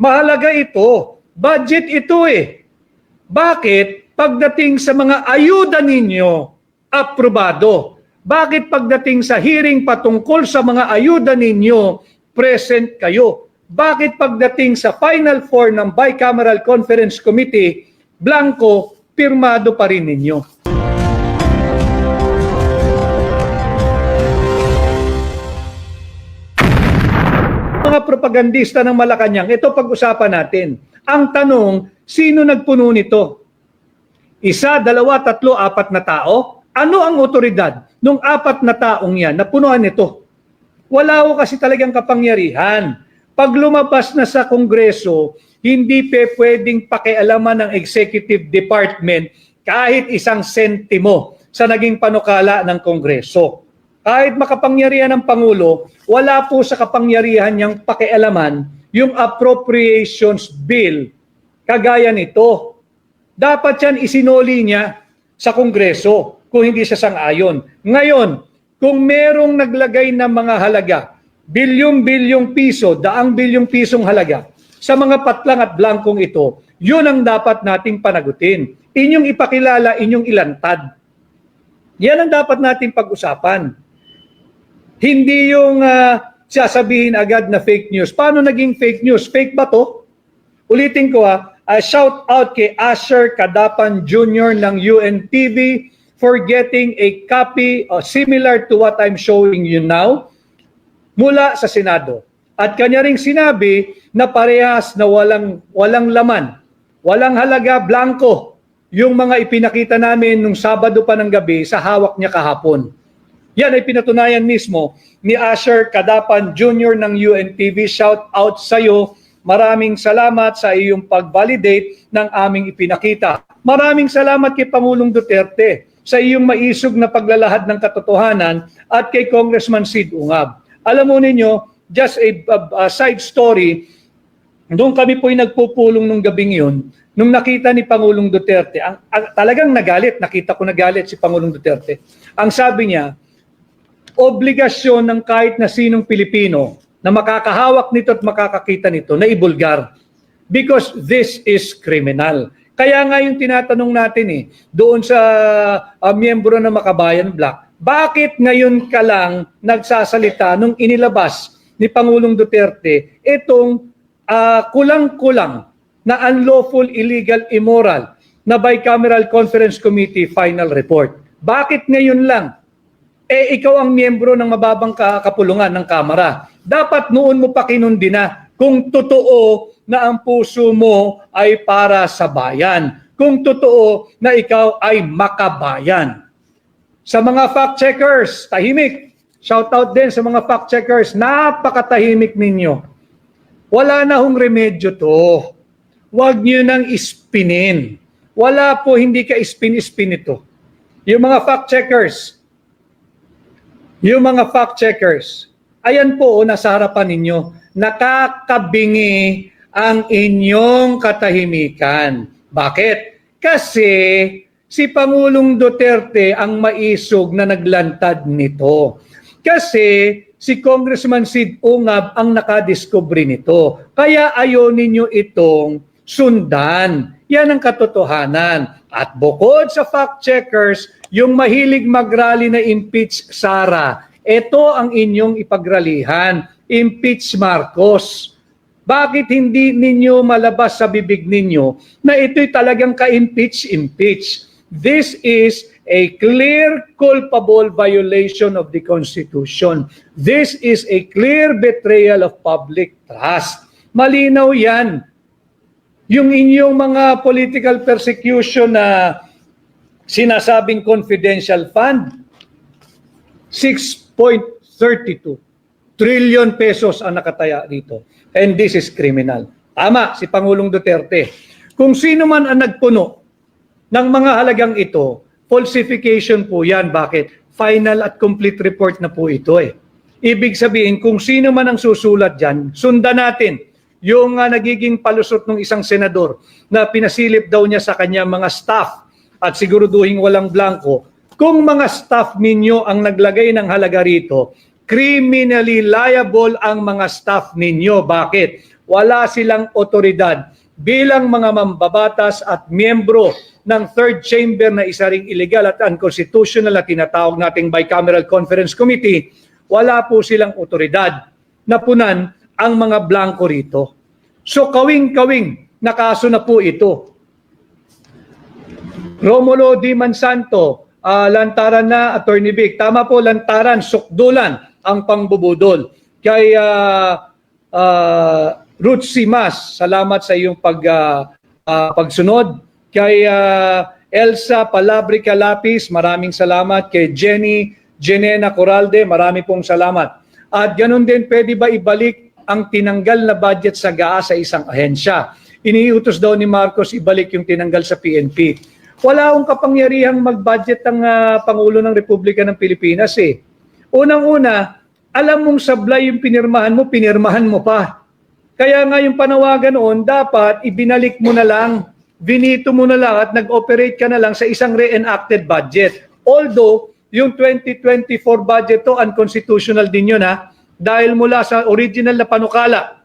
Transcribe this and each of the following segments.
Mahalaga ito. Budget ito eh. Bakit pagdating sa mga ayuda ninyo, aprobado? Bakit pagdating sa hearing patungkol sa mga ayuda ninyo, present kayo? Bakit pagdating sa Final Four ng Bicameral Conference Committee, blanco, pirmado pa rin ninyo? Mga propagandista ng Malacanang, ito pag-usapan natin. Ang tanong, sino nagpuno nito? Isa, dalawa, tatlo, apat na tao? Ano ang otoridad nung apat na taong yan na punuan nito? Wala ko kasi talagang kapangyarihan. Pag lumabas na sa Kongreso, hindi pwedeng pakialaman ng Executive Department kahit isang sentimo sa naging panukala ng Kongreso. Kahit makapangyarihan ng Pangulo, wala po sa kapangyarihan niyang pakialaman yung appropriations bill kagaya nito. Dapat yan isinoli niya sa Kongreso kung hindi siya sang-ayon. Ngayon, kung merong naglagay ng mga halaga, bilyong-bilyong piso, daang bilyong pisong halaga, sa mga patlang at blankong ito, yun ang dapat nating panagutin. Inyong ipakilala, inyong ilantad. Yan ang dapat nating pag-usapan. Hindi yung sasabihin agad na fake news. Paano naging fake news? Fake ba to? Ulitin ko shout out kay Asher Cadapan Jr. ng UNTV for getting a copy similar to what I'm showing you now mula sa Senado. At kanya ring sinabi na parehas na walang laman, walang halaga, blanco, yung mga ipinakita namin nung Sabado pa ng gabi sa hawak niya kahapon. Yan ay pinatunayan mismo ni Asher Cadapan Jr. ng UNTV. Shout out sa iyo. Maraming salamat sa iyong pag-validate ng aming ipinakita. Maraming salamat kay Pangulong Duterte sa iyong maisog na paglalahad ng katotohanan at kay Congressman Sid Ungab. Alam mo ninyo, just a side story, doon kami po'y nagpupulong nung gabing yun, nung nakita ni Pangulong Duterte, talagang nagalit, nakita ko nagalit si Pangulong Duterte. Ang sabi niya, obligasyon ng kahit na sinong Pilipino na makakahawak nito at makakakita nito na ibulgar. Because this is criminal. Kaya nga yung tinatanong natin doon sa miyembro ng Makabayan Black, bakit ngayon ka lang nagsasalita nung inilabas ni Pangulong Duterte itong kulang-kulang na unlawful, illegal, immoral na Bicameral Conference Committee final report? Bakit ngayon lang? Ikaw ang miyembro ng mababang kapulungan ng Kamara. Dapat noon mo pa kinundi na kung totoo na ang puso mo ay para sa bayan. Kung totoo na ikaw ay makabayan. Sa mga fact-checkers, tahimik. Shout out din sa mga fact-checkers. Napakatahimik ninyo. Wala na hong remedyo to. Huwag nyo nang ispinin. Wala po, hindi ka ispin-ispin ito. Yung mga fact-checkers, ayan po, nasa harapan ninyo, nakakabingi ang inyong katahimikan. Bakit? Kasi si Pangulong Duterte ang maisog na naglantad nito. Kasi si Congressman Sid Ungab ang nakadiscovery nito. Kaya ayaw ninyo itong sundan. Yan ang katotohanan. At bukod sa fact-checkers, yung mahilig mag-rally na impeach Sara, ito ang inyong ipagralihan, impeach Marcos. Bakit hindi ninyo malabas sa bibig ninyo na ito'y talagang ka-impeach? This is a clear culpable violation of the Constitution. This is a clear betrayal of public trust. Malinaw yan. Yung inyong mga political persecution na sinasabing confidential fund, 6.32 trillion pesos ang nakataya dito. And this is criminal. Tama, si Pangulong Duterte. Kung sino man ang nagpuno ng mga halagang ito, falsification po yan. Bakit? Final at complete report na po ito Ibig sabihin, kung sino man ang susulat dyan, sundan natin yung nagiging palusot ng isang senador na pinasilip daw niya sa kanya mga staff at siguraduhin walang blanco. Kung mga staff ninyo ang naglagay ng halaga rito, criminally liable ang mga staff ninyo. Bakit? Wala silang otoridad bilang mga mambabatas at miyembro ng third chamber na isa ring illegal at unconstitutional na tinatawag nating Bicameral Conference Committee. Wala po silang otoridad na punan ang mga blanco rito. So kawing-kawing na kaso na po ito. Romulo Di Mansanto, lantaran na, Attorney Vic. Tama po, lantaran, sukdulan ang pangbubudol. Kay Ruth Simas, salamat sa iyong pagsunod. Kay Elsa Palabrica Lapis, maraming salamat. Kay Jenena Coralde, marami pong salamat. At ganun din, pwede ba ibalik ang tinanggal na budget sa GAA sa isang ahensya? Iniutos daw ni Marcos ibalik yung tinanggal sa PNP. Wala akong kapangyarihang mag-budget ang Pangulo ng Republika ng Pilipinas eh. Unang-una, alam mong sablay yung pinirmahan mo pa. Kaya nga yung panawagan noon, dapat ibinalik mo na lang, binito mo na lang at nag-operate ka na lang sa isang re-enacted budget. Although, yung 2024 budget to, unconstitutional din yun dahil mula sa original na panukala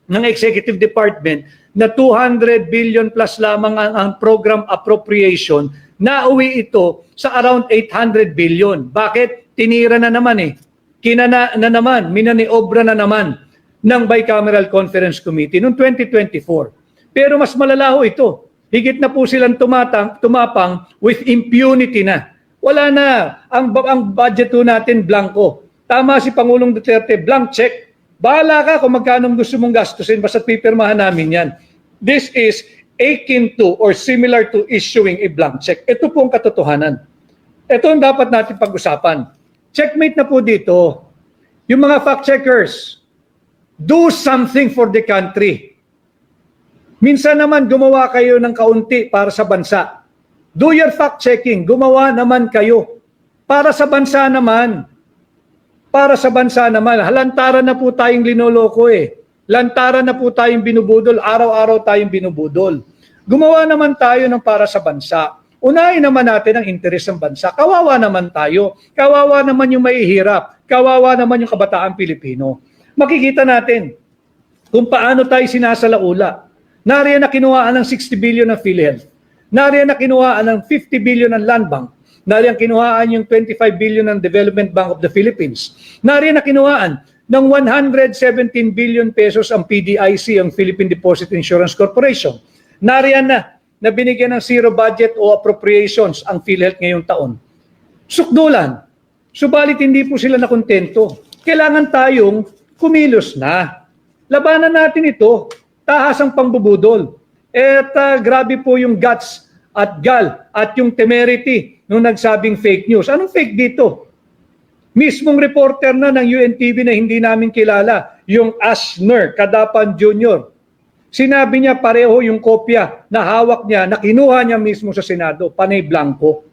ng Executive Department na 200 billion plus lamang ang program appropriation, nauwi ito sa around 800 billion. Bakit? Tinira na naman kinana na naman, minaniobra na naman ng Bicameral Conference Committee noong 2024. Pero mas malalaho ito. Higit na po silang tumapang with impunity na. Wala na. Ang budget po natin, blanco. Tama si Pangulong Duterte, blank check. Bahala ka kung magkano gusto mong gastusin, basta pipirmahan namin yan. This is akin to or similar to issuing a blank check. Ito po ang katotohanan. Ito ang dapat natin pag-usapan. Checkmate na po dito. Yung mga fact-checkers, do something for the country. Minsan naman gumawa kayo ng kaunti para sa bansa. Do your fact-checking. Gumawa naman kayo. Para sa bansa naman. Para sa bansa naman. Lantaran na po tayong linoloko Lantaran na po tayong binubudol. Araw-araw tayong binubudol. Gumawa naman tayo ng para sa bansa. Unahin naman natin ang interes ng bansa. Kawawa naman tayo. Kawawa naman yung mahihirap. Kawawa naman yung kabataan Pilipino. Makikita natin kung paano tayo sinasalaula. Nariyan na kinuhaan ng 60 billion ng PhilHealth. Nariyan na kinuhaan ng 50 billion ng Land Bank. Nariyan kinuhaan yung 25 billion ng Development Bank of the Philippines. Nariyan na kinuhaan ng 117 billion pesos ang PDIC, ang Philippine Deposit Insurance Corporation. Nariyan na binigyan ng zero budget o appropriations ang PhilHealth ngayong taon. Sukdulan. Subalit hindi po sila nakontento. Kailangan tayong kumilos na. Labanan natin ito. Tahas ang pangbubudol. At grabe po yung guts at gal at yung temerity nung nagsabing fake news. Anong fake dito? Mismong reporter na ng UNTV na hindi namin kilala, yung Asner Kadapan Jr. Sinabi niya pareho yung kopya na hawak niya, na kinuha niya mismo sa Senado, panay blanco.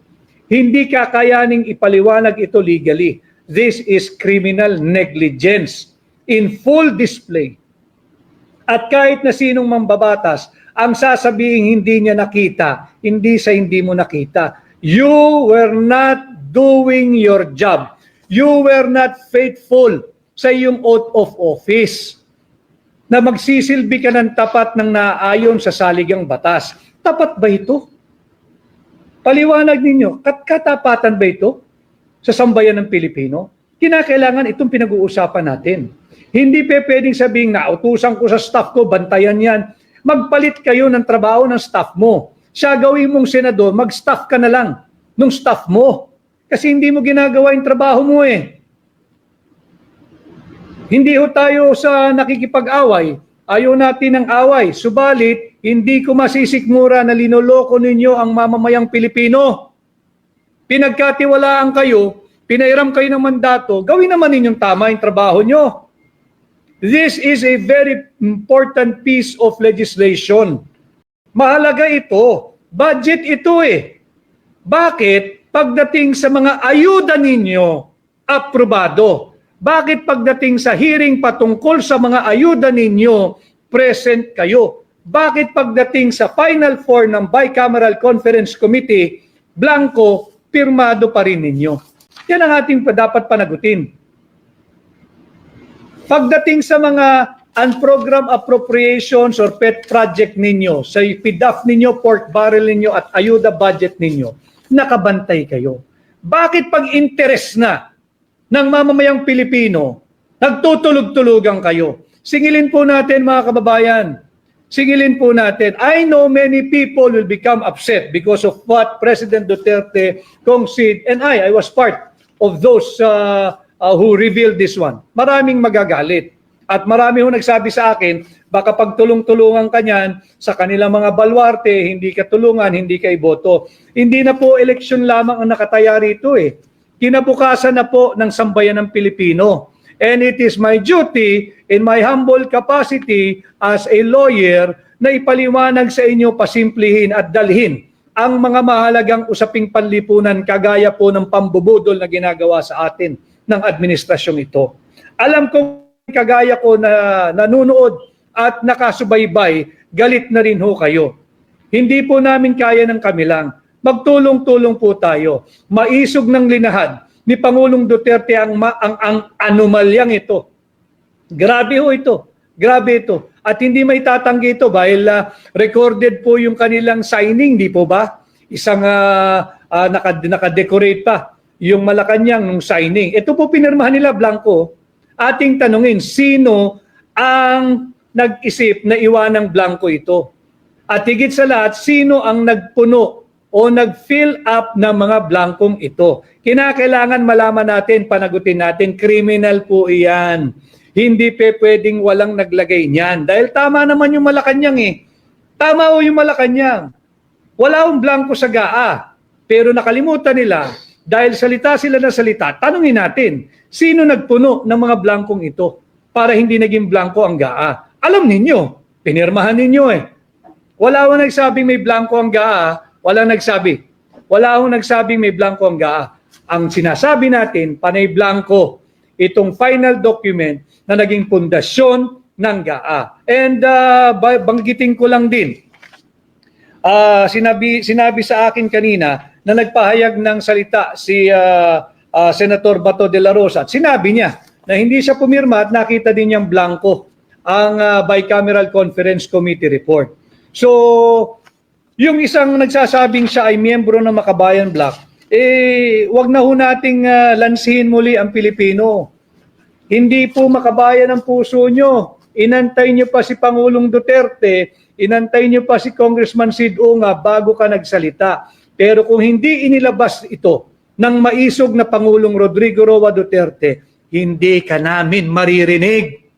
Hindi kakayaning ipaliwanag ito legally. This is criminal negligence in full display. At kahit na sinong mambabatas, ang sasabihin hindi niya nakita, hindi mo nakita. You were not doing your job. You were not faithful sa iyong oath of office na magsisilbi ka ng tapat ng naayon sa saligang batas. Tapat ba ito? Paliwanag ninyo, katapatan ba ito sa sambayan ng Pilipino? Kinakailangan itong pinag-uusapan natin. Hindi pwedeng sabihin na utusan ko sa staff ko, bantayan yan. Magpalit kayo ng trabaho ng staff mo. Siya gawin mong senador, mag-staff ka na lang ng staff mo. Kasi hindi mo ginagawa yung trabaho mo Hindi ho tayo sa nakikipag-away. Ayaw natin ng away. Subalit, hindi ko masisikmura na linoloko ninyo ang mamamayang Pilipino. Pinagkatiwalaan kayo, pinairam kayo ng mandato, gawin naman ninyong tama yung trabaho nyo. This is a very important piece of legislation. Mahalaga ito. Budget ito Bakit pagdating sa mga ayuda ninyo, aprobado? Bakit pagdating sa hearing patungkol sa mga ayuda ninyo, present kayo? Bakit pagdating sa final four ng Bicameral Conference Committee, blanco, pirmado pa rin ninyo? Yan ang ating dapat panagutin. Pagdating sa mga ang program appropriations or pet project ninyo, sa PDAF ninyo, pork barrel ninyo at ayuda budget ninyo, nakabantay kayo. Bakit pag interest na ng mamamayang Pilipino, nagtutulog-tulugan kayo? Singilin po natin mga kababayan. Singilin po natin. I know many people will become upset because of what President Duterte, Kong Sid, and I was part of those who revealed this one. Maraming magagalit. At marami ho nagsabi sa akin, baka pagtulong-tulungan ka niyan sa kanilang mga balwarte, hindi ka tulungan, hindi ka iboto. Hindi na po eleksyon lamang ang nakataya rito eh. Kinabukasan na po ng sambayan ng Pilipino. And it is my duty, in my humble capacity as a lawyer, na ipaliwanag sa inyo, pasimplihin at dalhin ang mga mahalagang usaping panlipunan kagaya po ng pambubudol na ginagawa sa atin ng administrasyong ito. Alam kong kagaya ko na nanonood at nakasubaybay, galit na rin ho kayo. Hindi po namin kaya ng kami lang. Magtulong-tulong po tayo. Maisog ng linahad ni Pangulong Duterte ang anomalyang ito. Grabe ho ito. Grabe ito. At hindi may tatanggi ito dahil recorded po yung kanilang signing, di po ba? Isang nakadecorate pa yung Malacanang nung signing. Ito po pinirmahan nila, blanco. Ating tanungin, sino ang nag-isip na iwanang blanco ito? At higit sa lahat, sino ang nagpuno o nag-fill up ng mga blankong ito? Kinakailangan malaman natin, panagutin natin, criminal po iyan. Hindi pwedeng walang naglagay niyan. Dahil tama naman yung Malacanang eh. Tama o yung Malacanang. Wala akong blanco sa GAA. Pero nakalimutan nila, dahil salita sila na salita, tanungin natin, sino nagpuno ng mga blankong ito para hindi naging blanco ang GAA? Alam ninyo, pinirmahan ninyo eh. Wala akong nagsabing may blanco ang GAA, walang nagsabi. Wala akong nagsabing may blanco ang GAA. Ang sinasabi natin, panay blanco, itong final document na naging pundasyon ng GAA. And banggitin ko lang din, sinabi sa akin kanina na nagpahayag ng salita si Senator Bato de la Rosa. At sinabi niya na hindi siya pumirma at nakita din niyang blanco ang Bicameral Conference Committee report. So, yung isang nagsasabing siya ay miyembro ng Makabayan Bloc, wag na ho nating lansihin muli ang Pilipino. Hindi po makabayan ang puso nyo. Inantay nyo pa si Pangulong Duterte, inantay nyo pa si Congressman Sid Unga bago ka nagsalita. Pero kung hindi inilabas ito ng maisog na Pangulong Rodrigo Roa Duterte, hindi ka namin maririnig.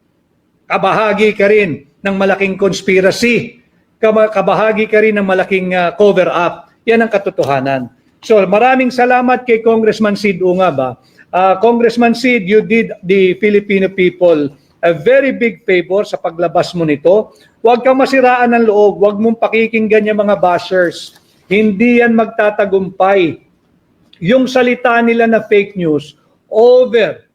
Kabahagi ka rin ng malaking conspiracy. Kabahagi ka rin ng malaking cover-up. Yan ang katotohanan. So maraming salamat kay Congressman Sid Unga ba. Congressman Sid, you did the Filipino people a very big favor sa paglabas mo nito. Huwag kang masiraan ng loob. Huwag mong pakikinggan yung mga bashers. Hindi yan magtatagumpay. Yung salita nila na fake news over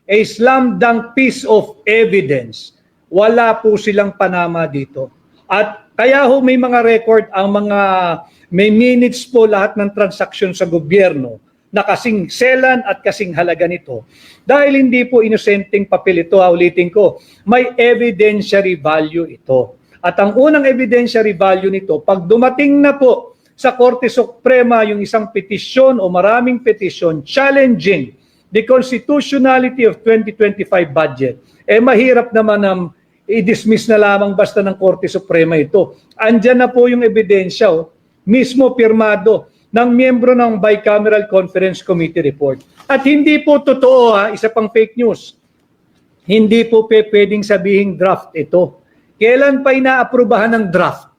a slam dunk piece of evidence, wala po silang panama dito. At kaya ho may mga record, may minutes po lahat ng transaksyon sa gobyerno na kasing selan at kasing halaga nito. Dahil hindi po inosenteng papel ito, ulitin ko, may evidentiary value ito. At ang unang evidentiary value nito, pag dumating na po sa Korte Suprema yung isang petisyon o maraming petisyon challenging the constitutionality of 2025 budget, mahirap naman i-dismiss na lamang basta ng Korte Suprema ito. Andyan na po yung ebidensya, mismo pirmado ng miyembro ng Bicameral Conference Committee report. At hindi po totoo, isa pang fake news. Hindi po pwedeng sabihing draft ito. Kailan pa inaaprubahan ng draft?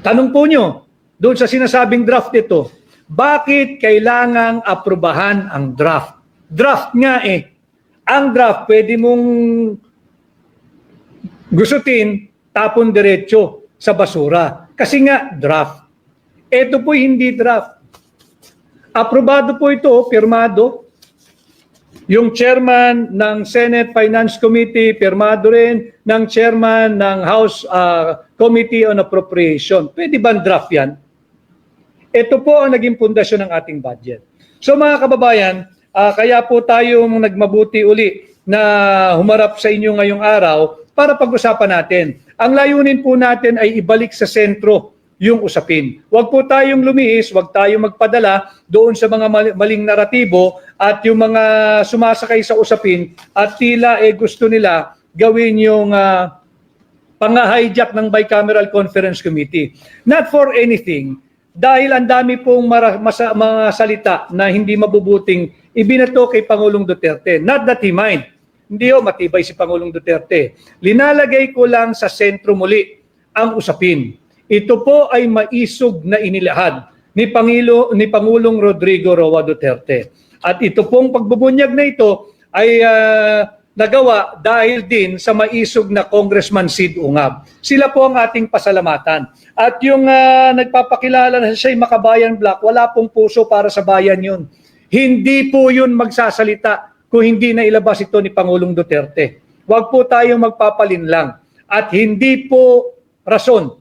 Tanong po nyo, doon sa sinasabing draft ito, bakit kailangang aprubahan ang draft? Draft nga eh. Ang draft, pwede mong gusutin, tapon diretso sa basura. Kasi nga, draft. Ito po hindi draft. Aprobado po ito, pirmado. Yung chairman ng Senate Finance Committee, pirmado rin ng chairman ng House Committee on Appropriation. Pwede ba draft yan? Ito po ang naging pundasyon ng ating budget. So mga kababayan, kaya po tayo nagmabuti uli na humarap sa inyo ngayong araw para pag-usapan natin. Ang layunin po natin ay ibalik sa sentro yung usapin. Huwag po tayong lumihis, huwag tayong magpadala doon sa mga maling naratibo at yung mga sumasakay sa usapin at tila gusto nila gawin yung pang-hijack ng Bicameral Conference Committee. Not for anything, dahil ang dami pong mga salita na hindi mabubuting ibinato kay Pangulong Duterte. Not that he mind. Hindi matibay si Pangulong Duterte. Linalagay ko lang sa sentro muli ang usapin. Ito po ay maisog na inilahad ni Pangulong Rodrigo Roa Duterte. At ito pong pagbubunyag na ito ay nagawa dahil din sa maisog na Congressman Sid Ungab. Sila po ang ating pasalamatan. At yung nagpapakilala na siya'y Makabayan Black, wala pong puso para sa bayan yun. Hindi po yun magsasalita kung hindi na ilabas ito ni Pangulong Duterte. Huwag po tayong magpapalinlang. At hindi po rason,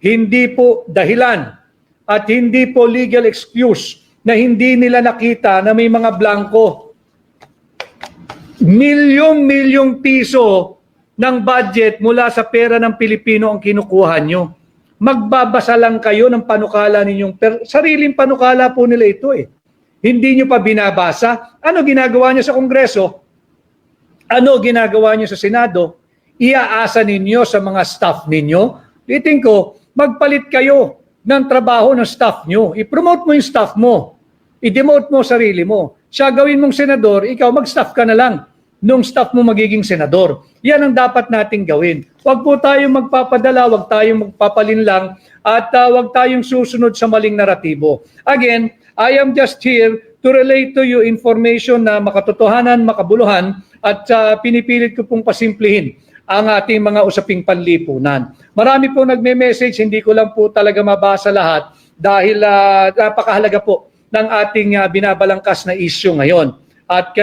hindi po dahilan, at hindi po legal excuse na hindi nila nakita na may mga blanco. Milyong-milyong piso ng budget mula sa pera ng Pilipino ang kinukuha nyo. Magbabasa lang kayo ng panukala ninyong, sariling panukala po nila ito eh. Hindi nyo pa binabasa. Ano ginagawa nyo sa Kongreso? Ano ginagawa nyo sa Senado? Iaasa ninyo sa mga staff ninyo? Liting ko, magpalit kayo ng trabaho ng staff nyo. I-promote mo yung staff mo. I-demote mo sarili mo. Siya gawin mong senador, ikaw mag-staff ka na lang nung staff mo magiging senador. Yan ang dapat nating gawin. Huwag po tayong magpapadala, huwag tayong magpapalinlang, at huwag tayong susunod sa maling naratibo. Again, I am just here to relate to you information na makatotohanan, makabuluhan, at pinipilit ko pong pasimplihin ang ating mga usaping panlipunan. Marami po nagme-message, hindi ko lang po talaga mabasa lahat dahil napakahalaga po ng ating binabalangkas na issue ngayon. At